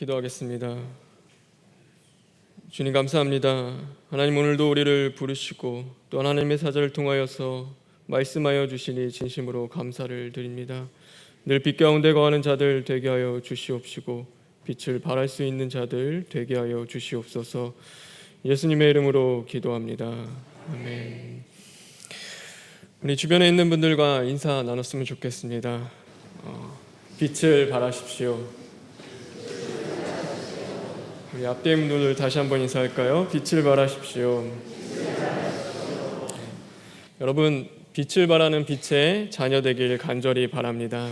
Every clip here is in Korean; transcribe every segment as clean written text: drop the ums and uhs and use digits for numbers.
기도하겠습니다. 주님 감사합니다. 하나님 오늘도 우리를 부르시고 또 하나님의 사자를 통하여서 말씀하여 주시니 진심으로 감사를 드립니다. 늘 빛 가운데 거하는 자들 되게 하여 주시옵시고 빛을 발할 수 있는 자들 되게 하여 주시옵소서. 예수님의 이름으로 기도합니다. 아멘. 우리 주변에 있는 분들과 인사 나눴으면 좋겠습니다. 빛을 발하십시오. 우리 앞뒤 분들 다시 한번 인사할까요? 빛을 발하십시오. 여러분, 빛을 발하는 빛의 자녀 되길 간절히 바랍니다.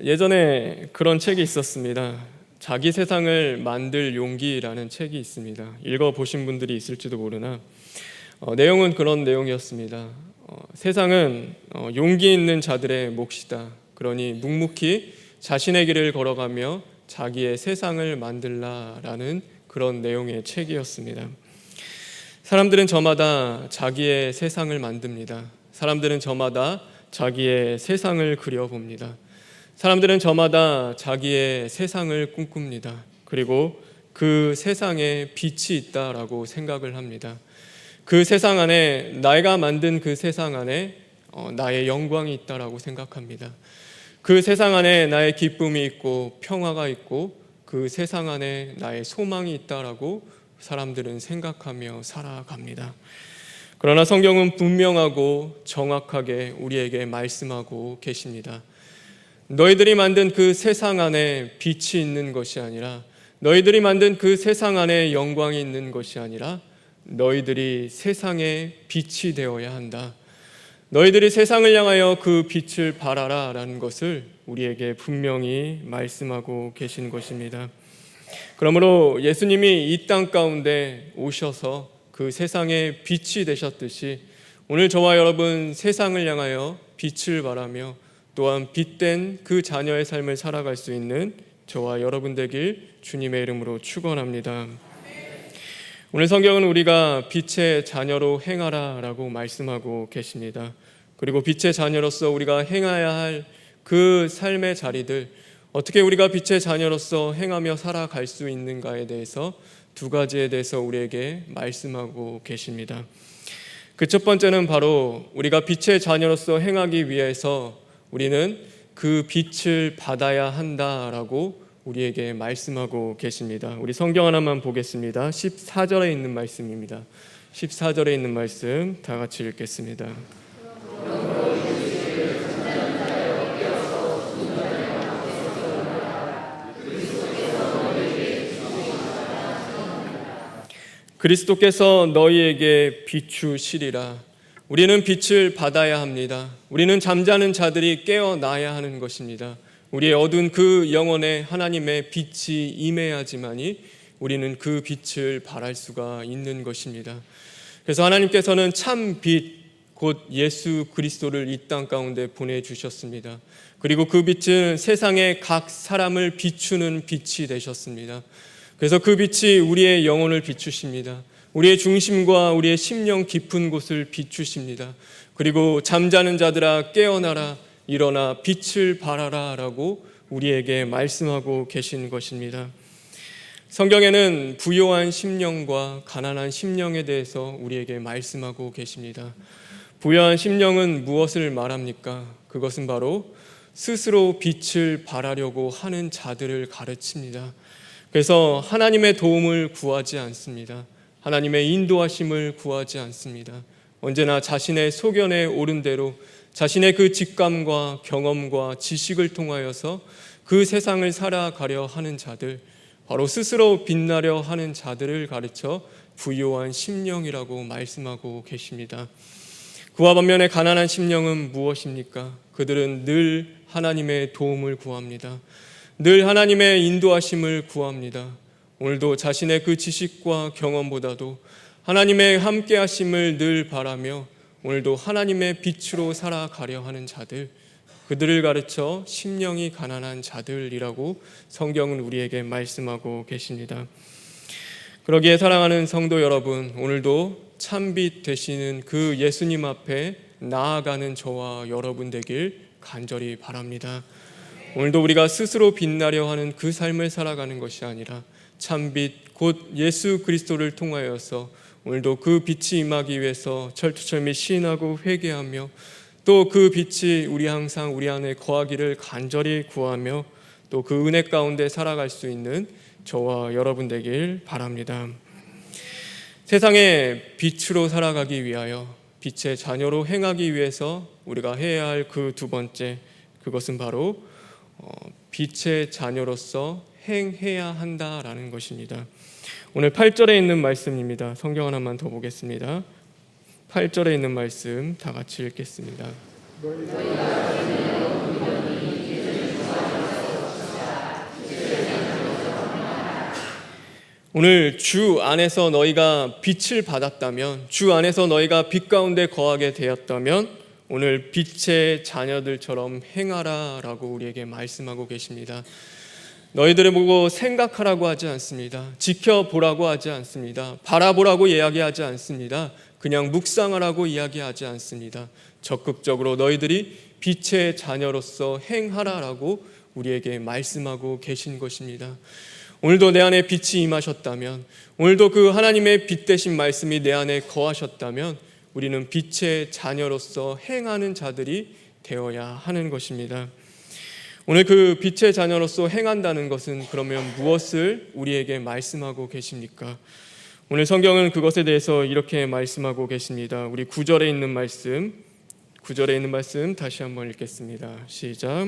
예전에 그런 책이 있었습니다. 자기 세상을 만들 용기라는 책이 있습니다. 읽어보신 분들이 있을지도 모르나 내용은 그런 내용이었습니다. 세상은 용기 있는 자들의 몫이다. 그러니 묵묵히 자신의 길을 걸어가며 자기의 세상을 만들라라는 그런 내용의 책이었습니다. 사람들은 저마다 자기의 세상을 만듭니다. 사람들은 저마다 자기의 세상을 그려봅니다. 사람들은 저마다 자기의 세상을 꿈꿉니다. 그리고 그 세상에 빛이 있다라고 생각을 합니다. 그 세상 안에, 내가 만든 그 세상 안에 나의 영광이 있다라고 생각합니다. 그 세상 안에 나의 기쁨이 있고 평화가 있고 그 세상 안에 나의 소망이 있다라고 사람들은 생각하며 살아갑니다. 그러나 성경은 분명하고 정확하게 우리에게 말씀하고 계십니다. 너희들이 만든 그 세상 안에 빛이 있는 것이 아니라, 너희들이 만든 그 세상 안에 영광이 있는 것이 아니라 너희들이 세상의 빛이 되어야 한다. 너희들이 세상을 향하여 그 빛을 발하라 라는 것을 우리에게 분명히 말씀하고 계신 것입니다. 그러므로 예수님이 이 땅 가운데 오셔서 그 세상의 빛이 되셨듯이 오늘 저와 여러분 세상을 향하여 빛을 발하며 또한 빛된 그 자녀의 삶을 살아갈 수 있는 저와 여러분 되길 주님의 이름으로 축원합니다. 오늘 성경은 우리가 빛의 자녀로 행하라 라고 말씀하고 계십니다. 그리고 빛의 자녀로서 우리가 행해야 할 그 삶의 자리들, 어떻게 우리가 빛의 자녀로서 행하며 살아갈 수 있는가에 대해서 두 가지에 대해서 우리에게 말씀하고 계십니다. 그 첫 번째는 바로 우리가 빛의 자녀로서 행하기 위해서 우리는 그 빛을 받아야 한다라고 우리에게 말씀하고 계십니다. 우리 성경 하나만 보겠습니다. 14절에 있는 말씀입니다. 14절에 있는 말씀 다 같이 읽겠습니다. 그리스도께서 너희에게 비추시리라. 우리는 빛을 받아야 합니다. 우리는 잠자는 자들이 깨어나야 하는 것입니다. 우리의 어두운 그 영혼에 하나님의 빛이 임해야지만이 우리는 그 빛을 발할 수가 있는 것입니다. 그래서 하나님께서는 참 빛, 곧 예수 그리스도를 이 땅 가운데 보내주셨습니다. 그리고 그 빛은 세상의 각 사람을 비추는 빛이 되셨습니다. 그래서 그 빛이 우리의 영혼을 비추십니다. 우리의 중심과 우리의 심령 깊은 곳을 비추십니다. 그리고 잠자는 자들아 깨어나라, 일어나 빛을 발하라 라고 우리에게 말씀하고 계신 것입니다. 성경에는 부요한 심령과 가난한 심령에 대해서 우리에게 말씀하고 계십니다. 부요한 심령은 무엇을 말합니까? 그것은 바로 스스로 빛을 발하려고 하는 자들을 가르칩니다. 그래서 하나님의 도움을 구하지 않습니다. 하나님의 인도하심을 구하지 않습니다. 언제나 자신의 소견에 오른 대로 자신의 그 직감과 경험과 지식을 통하여서 그 세상을 살아가려 하는 자들, 바로 스스로 빛나려 하는 자들을 가르쳐 부요한 심령이라고 말씀하고 계십니다. 그와 반면에 가난한 심령은 무엇입니까? 그들은 늘 하나님의 도움을 구합니다. 늘 하나님의 인도하심을 구합니다. 오늘도 자신의 그 지식과 경험보다도 하나님의 함께하심을 늘 바라며 오늘도 하나님의 빛으로 살아가려 하는 자들, 그들을 가르쳐 심령이 가난한 자들이라고 성경은 우리에게 말씀하고 계십니다. 그러기에 사랑하는 성도 여러분, 오늘도 참빛 되시는 그 예수님 앞에 나아가는 저와 여러분 되길 간절히 바랍니다. 오늘도 우리가 스스로 빛나려 하는 그 삶을 살아가는 것이 아니라 참빛 곧 예수 그리스도를 통하여서 오늘도 그 빛이 임하기 위해서 철두철미 시인하고 회개하며 또 그 빛이 항상 우리 안에 거하기를 간절히 구하며 또 그 은혜 가운데 살아갈 수 있는 저와 여러분 되길 바랍니다. 세상의 빛으로 살아가기 위하여 빛의 자녀로 행하기 위해서 우리가 해야 할 그 두 번째, 그것은 바로 빛의 자녀로서 행해야 한다라는 것입니다. 오늘 8절에 있는 말씀입니다. 성경 하나만 더 보겠습니다. 8절에 있는 말씀 다 같이 읽겠습니다. 오늘 주 안에서 너희가 빛을 받았다면, 주 안에서 너희가 빛 가운데 거하게 되었다면 오늘 빛의 자녀들처럼 행하라 라고 우리에게 말씀하고 계십니다. 너희들을 보고 생각하라고 하지 않습니다. 지켜보라고 하지 않습니다. 바라보라고 이야기하지 않습니다. 그냥 묵상하라고 이야기하지 않습니다. 적극적으로 너희들이 빛의 자녀로서 행하라라고 우리에게 말씀하고 계신 것입니다. 오늘도 내 안에 빛이 임하셨다면, 오늘도 그 하나님의 빛 되신 말씀이 내 안에 거하셨다면 우리는 빛의 자녀로서 행하는 자들이 되어야 하는 것입니다. 오늘 그 빛의 자녀로서 행한다는 것은 그러면 무엇을 우리에게 말씀하고 계십니까? 오늘 성경은 그것에 대해서 이렇게 말씀하고 계십니다. 우리 9절에 있는 말씀 다시 한번 읽겠습니다. 시작.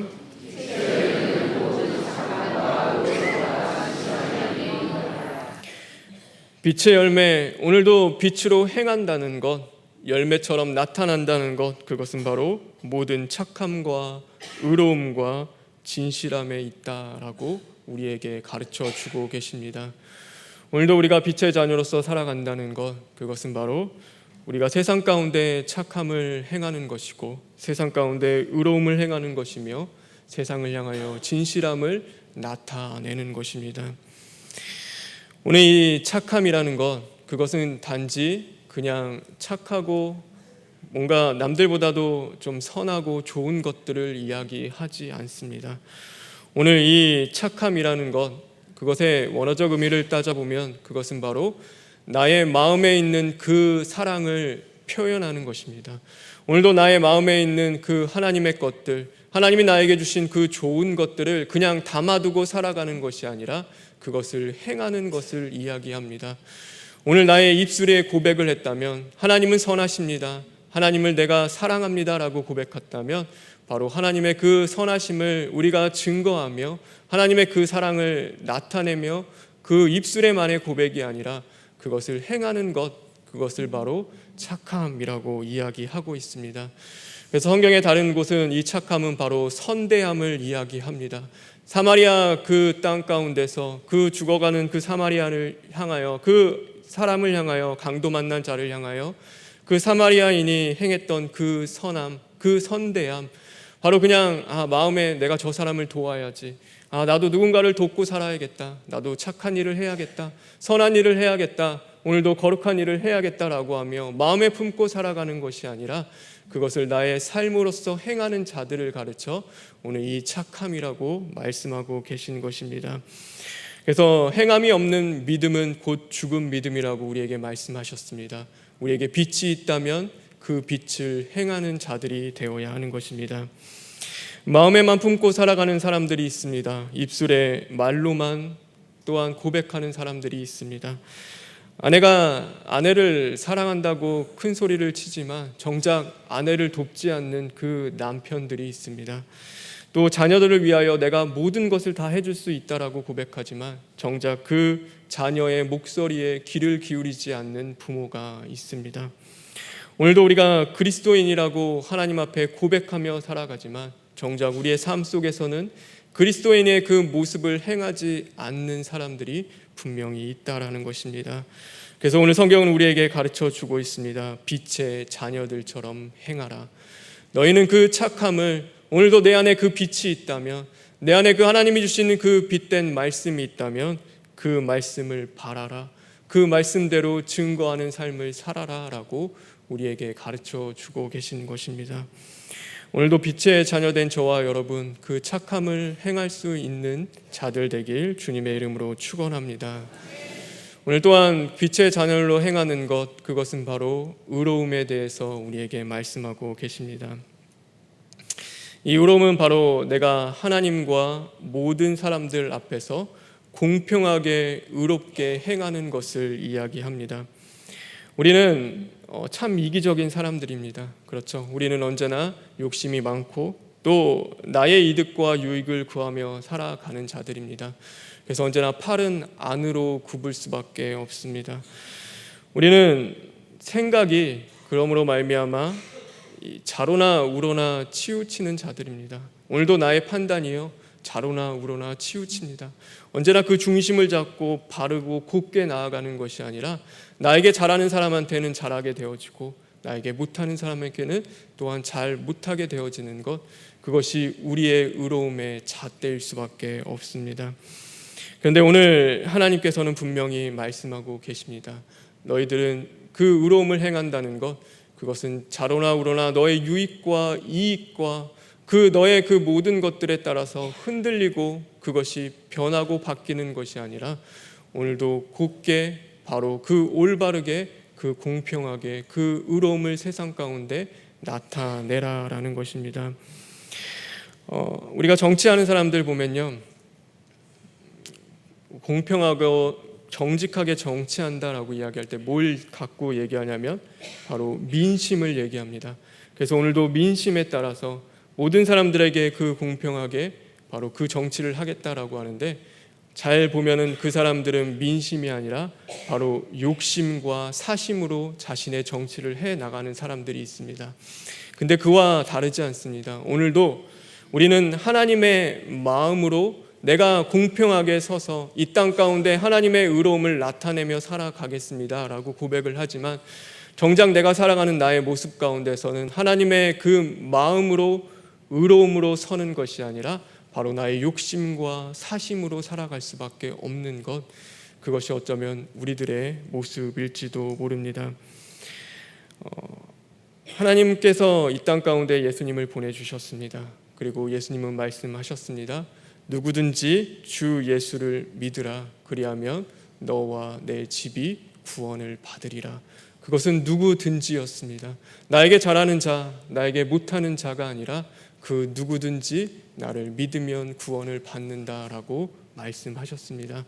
빛의 열매, 오늘도 빛으로 행한다는 것, 열매처럼 나타난다는 것, 그것은 바로 모든 착함과 의로움과 진실함에 있다라고 우리에게 가르쳐 주고 계십니다. 오늘도 우리가 빛의 자녀로서 살아간다는 것, 그것은 바로 우리가 세상 가운데 착함을 행하는 것이고 세상 가운데 의로움을 행하는 것이며 세상을 향하여 진실함을 나타내는 것입니다. 오늘 이 착함이라는 것, 그것은 단지 그냥 착하고 뭔가 남들보다도 좀 선하고 좋은 것들을 이야기하지 않습니다. 오늘 이 착함이라는 것, 그것의 원어적 의미를 따져보면 그것은 바로 나의 마음에 있는 그 사랑을 표현하는 것입니다. 오늘도 나의 마음에 있는 그 하나님의 것들, 하나님이 나에게 주신 그 좋은 것들을 그냥 담아두고 살아가는 것이 아니라 그것을 행하는 것을 이야기합니다. 오늘 나의 입술에 고백을 했다면 하나님은 선하십니다, 하나님을 내가 사랑합니다 라고 고백했다면 바로 하나님의 그 선하심을 우리가 증거하며 하나님의 그 사랑을 나타내며 그 입술에만의 고백이 아니라 그것을 행하는 것, 그것을 바로 착함이라고 이야기하고 있습니다. 그래서 성경의 다른 곳은 이 착함은 바로 선대함을 이야기합니다. 사마리아 그 땅 가운데서 그 죽어가는 그 사마리아를 향하여, 그 사람을 향하여, 강도 만난 자를 향하여 그 사마리아인이 행했던 그 선함, 그 선대함, 바로 그냥 마음에 내가 저 사람을 도와야지, 나도 누군가를 돕고 살아야겠다, 나도 착한 일을 해야겠다, 선한 일을 해야겠다, 오늘도 거룩한 일을 해야겠다라고 하며 마음에 품고 살아가는 것이 아니라 그것을 나의 삶으로서 행하는 자들을 가르쳐 오늘 이 착함이라고 말씀하고 계신 것입니다. 그래서 행함이 없는 믿음은 곧 죽은 믿음이라고 우리에게 말씀하셨습니다. 우리에게 빛이 있다면 그 빛을 행하는 자들이 되어야 하는 것입니다. 마음에만 품고 살아가는 사람들이 있습니다. 입술에 말로만 또한 고백하는 사람들이 있습니다. 아내가 아내를 사랑한다고 큰 소리를 치지만 정작 아내를 돕지 않는 그 남편들이 있습니다. 또 자녀들을 위하여 내가 모든 것을 다 해줄 수 있다라고 고백하지만 정작 그 자녀의 목소리에 귀를 기울이지 않는 부모가 있습니다. 오늘도 우리가 그리스도인이라고 하나님 앞에 고백하며 살아가지만 정작 우리의 삶 속에서는 그리스도인의 그 모습을 행하지 않는 사람들이 분명히 있다라는 것입니다. 그래서 오늘 성경은 우리에게 가르쳐 주고 있습니다. 빛의 자녀들처럼 행하라. 너희는 그 착함을, 오늘도 내 안에 그 빛이 있다면, 내 안에 그 하나님이 주시는 그 빛된 말씀이 있다면 그 말씀을 바라라, 그 말씀대로 증거하는 삶을 살아라 라고 우리에게 가르쳐 주고 계신 것입니다. 오늘도 빛의 자녀된 저와 여러분 그 착함을 행할 수 있는 자들 되길 주님의 이름으로 축원합니다. 오늘 또한 빛의 자녀로 행하는 것, 그것은 바로 의로움에 대해서 우리에게 말씀하고 계십니다. 이 의로움은 바로 내가 하나님과 모든 사람들 앞에서 공평하게 의롭게 행하는 것을 이야기합니다. 우리는 참 이기적인 사람들입니다. 그렇죠? 우리는 언제나 욕심이 많고 또 나의 이득과 유익을 구하며 살아가는 자들입니다. 그래서 언제나 팔은 안으로 굽을 수밖에 없습니다. 우리는 생각이 그러므로 말미암아 좌로나 우로나 치우치는 자들입니다. 오늘도 나의 판단이요 좌로나 우로나 치우칩니다. 언제나 그 중심을 잡고 바르고 곧게 나아가는 것이 아니라 나에게 잘하는 사람한테는 잘하게 되어지고 나에게 못하는 사람에게는 또한 잘 못하게 되어지는 것, 그것이 우리의 의로움의 잣대일 수밖에 없습니다. 그런데 오늘 하나님께서는 분명히 말씀하고 계십니다. 너희들은 그 의로움을 행한다는 것, 그것은 좌로나 우로나 너의 유익과 이익과 그 너의 그 모든 것들에 따라서 흔들리고 그것이 변하고 바뀌는 것이 아니라 오늘도 곧게 바로 그 올바르게 그 공평하게 그 의로움을 세상 가운데 나타내라라는 것입니다. 우리가 정치하는 사람들 보면요, 공평하고 정직하게 정치한다라고 이야기할 때 뭘 갖고 얘기하냐면 바로 민심을 얘기합니다. 그래서 오늘도 민심에 따라서 모든 사람들에게 그 공평하게 바로 그 정치를 하겠다라고 하는데, 잘 보면은 그 사람들은 민심이 아니라 바로 욕심과 사심으로 자신의 정치를 해 나가는 사람들이 있습니다. 근데 그와 다르지 않습니다. 오늘도 우리는 하나님의 마음으로 내가 공평하게 서서 이 땅 가운데 하나님의 의로움을 나타내며 살아가겠습니다 라고 고백을 하지만, 정작 내가 살아가는 나의 모습 가운데서는 하나님의 그 마음으로 의로움으로 서는 것이 아니라 바로 나의 욕심과 사심으로 살아갈 수밖에 없는 것, 그것이 어쩌면 우리들의 모습일지도 모릅니다. 하나님께서 이 땅 가운데 예수님을 보내주셨습니다. 그리고 예수님은 말씀하셨습니다. 누구든지 주 예수를 믿으라, 그리하면 너와 내 집이 구원을 받으리라. 그것은 누구든지였습니다. 나에게 잘하는 자, 나에게 못하는 자가 아니라 그 누구든지 나를 믿으면 구원을 받는다라고 말씀하셨습니다.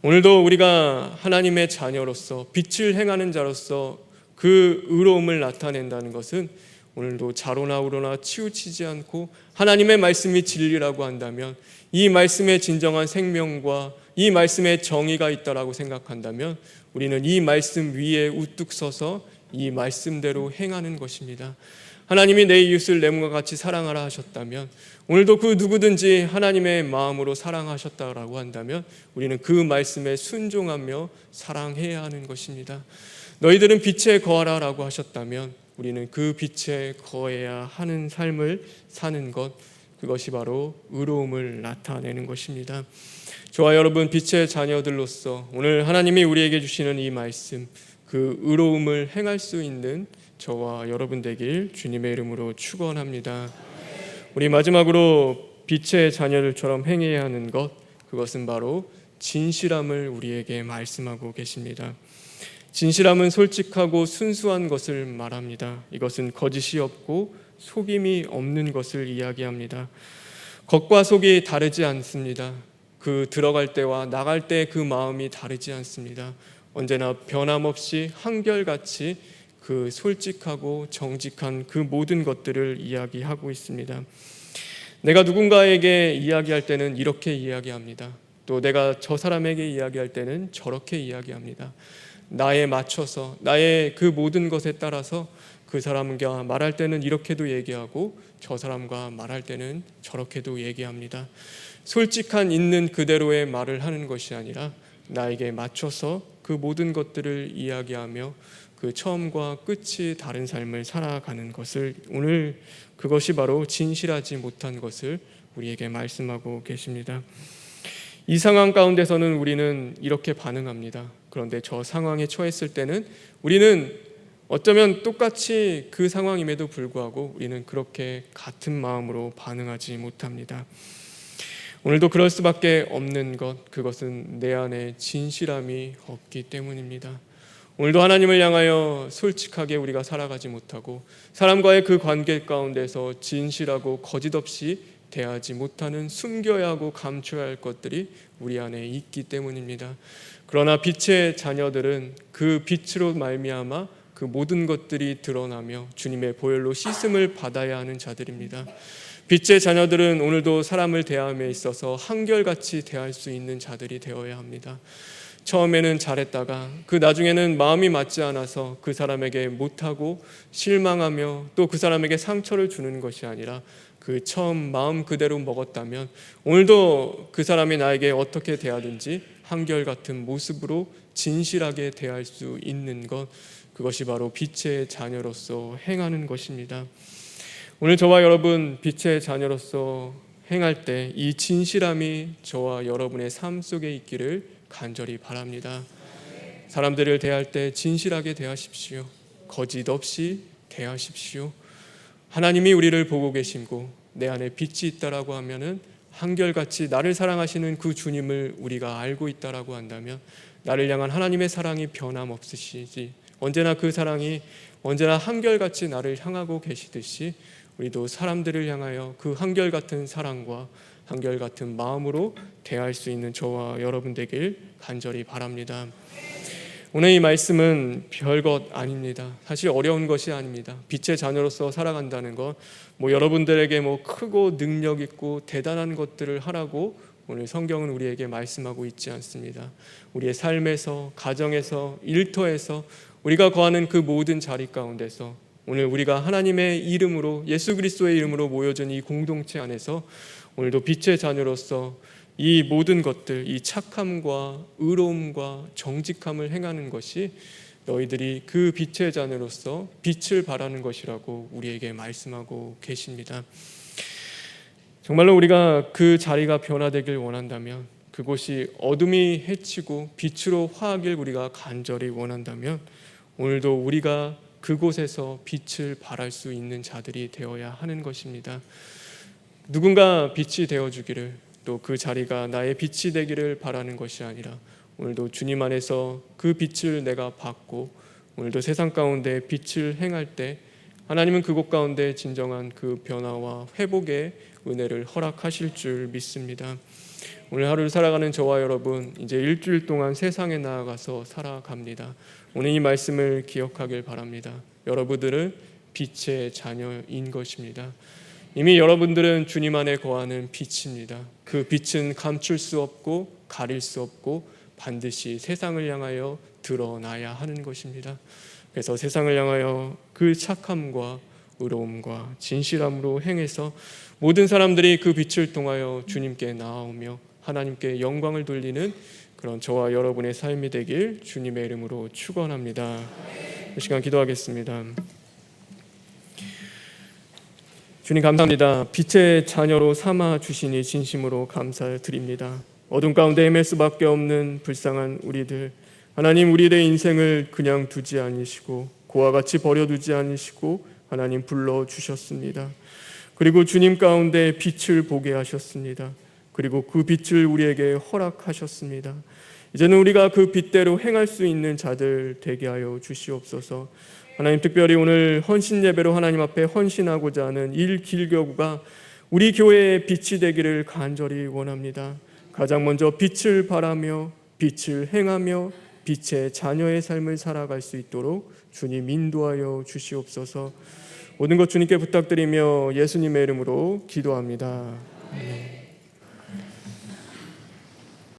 오늘도 우리가 하나님의 자녀로서 빛을 행하는 자로서 그 의로움을 나타낸다는 것은 오늘도 좌로나 우로나 치우치지 않고 하나님의 말씀이 진리라고 한다면, 이 말씀의 진정한 생명과 이 말씀의 정의가 있다라고 생각한다면 우리는 이 말씀 위에 우뚝 서서 이 말씀대로 행하는 것입니다. 하나님이 내 이웃을 내 몸과 같이 사랑하라 하셨다면 오늘도 그 누구든지 하나님의 마음으로 사랑하셨다라고 한다면 우리는 그 말씀에 순종하며 사랑해야 하는 것입니다. 너희들은 빛에 거하라 라고 하셨다면 우리는 그 빛에 거해야 하는 삶을 사는 것, 그것이 바로 의로움을 나타내는 것입니다. 저와 여러분 빛의 자녀들로서 오늘 하나님이 우리에게 주시는 이 말씀, 그 의로움을 행할 수 있는 저와 여러분 되길 주님의 이름으로 축원합니다. 우리 마지막으로 빛의 자녀들처럼 행해야 하는 것, 그것은 바로 진실함을 우리에게 말씀하고 계십니다. 진실함은 솔직하고 순수한 것을 말합니다. 이것은 거짓이 없고 속임이 없는 것을 이야기합니다. 겉과 속이 다르지 않습니다. 그 들어갈 때와 나갈 때 그 마음이 다르지 않습니다. 언제나 변함없이 한결같이 그 솔직하고 정직한 그 모든 것들을 이야기하고 있습니다. 내가 누군가에게 이야기할 때는 이렇게 이야기합니다. 또 내가 저 사람에게 이야기할 때는 저렇게 이야기합니다. 나에 맞춰서 나의 그 모든 것에 따라서 그 사람과 말할 때는 이렇게도 얘기하고 저 사람과 말할 때는 저렇게도 얘기합니다. 솔직한 있는 그대로의 말을 하는 것이 아니라 나에게 맞춰서 그 모든 것들을 이야기하며 그 처음과 끝이 다른 삶을 살아가는 것을, 오늘 그것이 바로 진실하지 못한 것을 우리에게 말씀하고 계십니다. 이 상황 가운데서는 우리는 이렇게 반응합니다. 그런데 저 상황에 처했을 때는 우리는 어쩌면 똑같이 그 상황임에도 불구하고 우리는 그렇게 같은 마음으로 반응하지 못합니다. 오늘도 그럴 수밖에 없는 것, 그것은 내 안에 진실함이 없기 때문입니다. 오늘도 하나님을 향하여 솔직하게 우리가 살아가지 못하고 사람과의 그 관계 가운데서 진실하고 거짓 없이 대하지 못하는, 숨겨야 하고 감춰야 할 것들이 우리 안에 있기 때문입니다. 그러나 빛의 자녀들은 그 빛으로 말미암아 그 모든 것들이 드러나며 주님의 보혈로 씻음을 받아야 하는 자들입니다. 빛의 자녀들은 오늘도 사람을 대함에 있어서 한결같이 대할 수 있는 자들이 되어야 합니다. 처음에는 잘했다가 그 나중에는 마음이 맞지 않아서 그 사람에게 못하고 실망하며 또 그 사람에게 상처를 주는 것이 아니라 그 처음 마음 그대로 먹었다면 오늘도 그 사람이 나에게 어떻게 대하든지 한결같은 모습으로 진실하게 대할 수 있는 것, 그것이 바로 빛의 자녀로서 행하는 것입니다. 오늘 저와 여러분 빛의 자녀로서 행할 때 이 진실함이 저와 여러분의 삶 속에 있기를 간절히 바랍니다. 사람들을 대할 때 진실하게 대하십시오. 거짓 없이 대하십시오. 하나님이 우리를 보고 계시고 내 안에 빛이 있다라고 하면은 한결같이 나를 사랑하시는 그 주님을 우리가 알고 있다라고 한다면 나를 향한 하나님의 사랑이 변함없으시지, 언제나 그 사랑이 언제나 한결같이 나를 향하고 계시듯이 우리도 사람들을 향하여 그 한결같은 사랑과 한결같은 마음으로 대할 수 있는 저와 여러분 되길 간절히 바랍니다. 오늘 이 말씀은 별것 아닙니다. 사실 어려운 것이 아닙니다. 빛의 자녀로서 살아간다는 것, 여러분들에게 크고 능력 있고 대단한 것들을 하라고 오늘 성경은 우리에게 말씀하고 있지 않습니다. 우리의 삶에서, 가정에서, 일터에서, 우리가 거하는 그 모든 자리 가운데서 오늘 우리가 하나님의 이름으로, 예수 그리스도의 이름으로 모여진 이 공동체 안에서 오늘도 빛의 자녀로서 이 모든 것들, 이 착함과 의로움과 정직함을 행하는 것이 너희들이 그 빛의 자녀로서 빛을 발하는 것이라고 우리에게 말씀하고 계십니다. 정말로 우리가 그 자리가 변화되길 원한다면, 그곳이 어둠이 해치고 빛으로 화하길 우리가 간절히 원한다면 오늘도 우리가 그곳에서 빛을 발할 수 있는 자들이 되어야 하는 것입니다. 누군가 빛이 되어주기를, 또 그 자리가 나의 빛이 되기를 바라는 것이 아니라 오늘도 주님 안에서 그 빛을 내가 받고 오늘도 세상 가운데 빛을 행할 때 하나님은 그곳 가운데 진정한 그 변화와 회복의 은혜를 허락하실 줄 믿습니다. 오늘 하루를 살아가는 저와 여러분, 이제 일주일 동안 세상에 나아가서 살아갑니다. 오늘 이 말씀을 기억하길 바랍니다. 여러분들은 빛의 자녀인 것입니다. 이미 여러분들은 주님 안에 거하는 빛입니다. 그 빛은 감출 수 없고 가릴 수 없고 반드시 세상을 향하여 드러나야 하는 것입니다. 그래서 세상을 향하여 그 착함과 의로움과 진실함으로 행해서 모든 사람들이 그 빛을 통하여 주님께 나아오며 하나님께 영광을 돌리는 그런 저와 여러분의 삶이 되길 주님의 이름으로 축원합니다. 이 시간 기도하겠습니다. 주님 감사합니다. 빛의 자녀로 삼아 주시니 진심으로 감사드립니다. 어둠 가운데 헤맬 수밖에 없는 불쌍한 우리들, 하나님 우리의 인생을 그냥 두지 않으시고 고와 같이 버려두지 않으시고 하나님 불러주셨습니다. 그리고 주님 가운데 빛을 보게 하셨습니다. 그리고 그 빛을 우리에게 허락하셨습니다. 이제는 우리가 그 빛대로 행할 수 있는 자들 되게 하여 주시옵소서. 하나님, 특별히 오늘 헌신 예배로 하나님 앞에 헌신하고자 하는 일길교구가 우리 교회의 빛이 되기를 간절히 원합니다. 가장 먼저 빛을 발하며 빛을 행하며 빛의 자녀의 삶을 살아갈 수 있도록 주님 인도하여 주시옵소서. 모든 것 주님께 부탁드리며 예수님의 이름으로 기도합니다. 아멘.